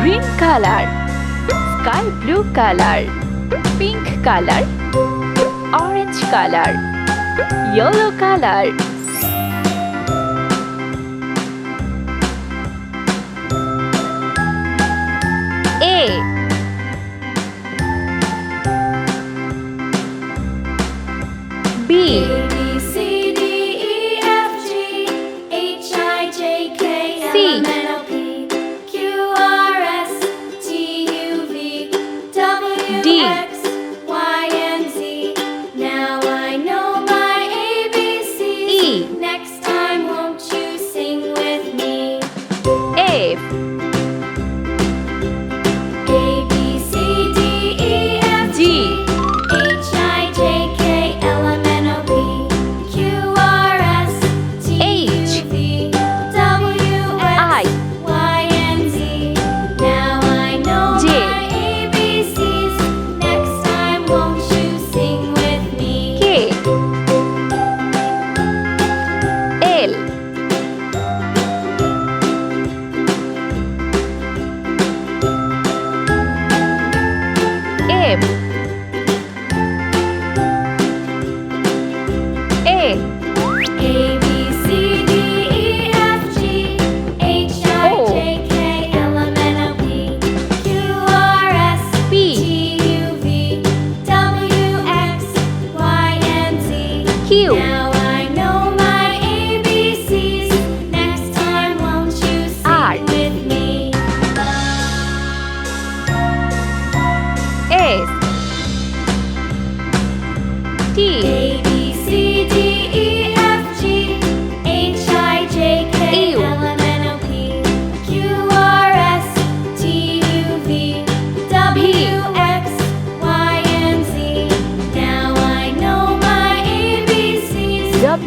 green color, sky blue color, pink color, orange color, yellow color. A B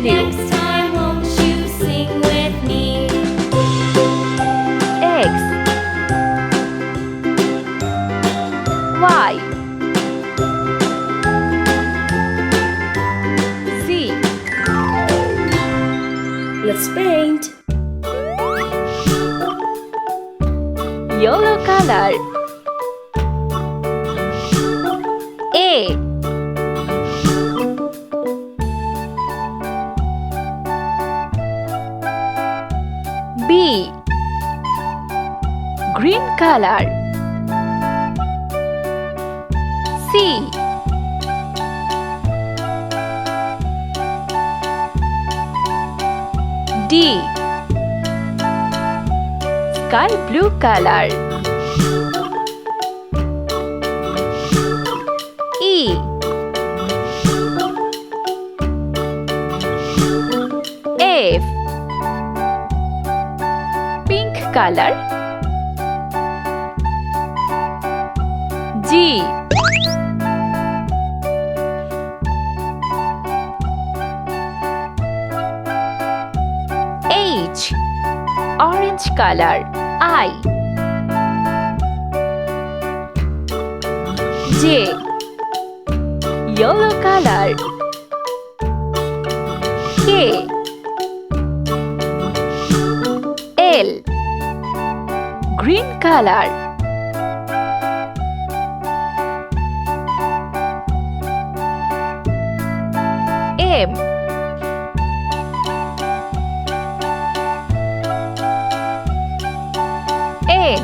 Next time, won't you sing with me? X Y Z. Let's paint. Yellow color. A B green color. C D sky blue color. E F pink color. G H orange color. I J yellow color. K L green color. M N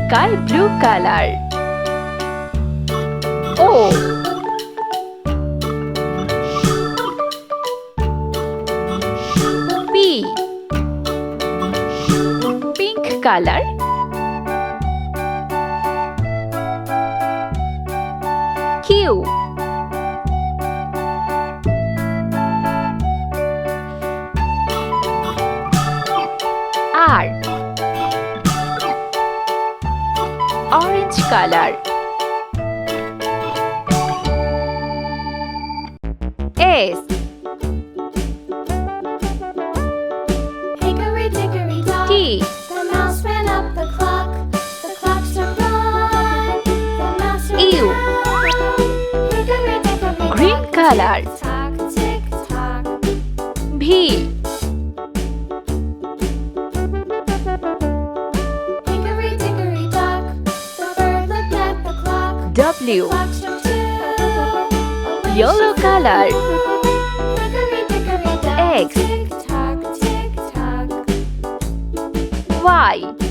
sky blue color. O P pink color. Q R orange color. S Hickory dickory dock, T the mouse ran up the clock. The clock struck one, the mouse ran U out. Hickory dickory green dock, color. tick tock. V W. Clocks struck 2. Yellow color. Hickory dickory dock. X. Tick tock, tick tock. Y.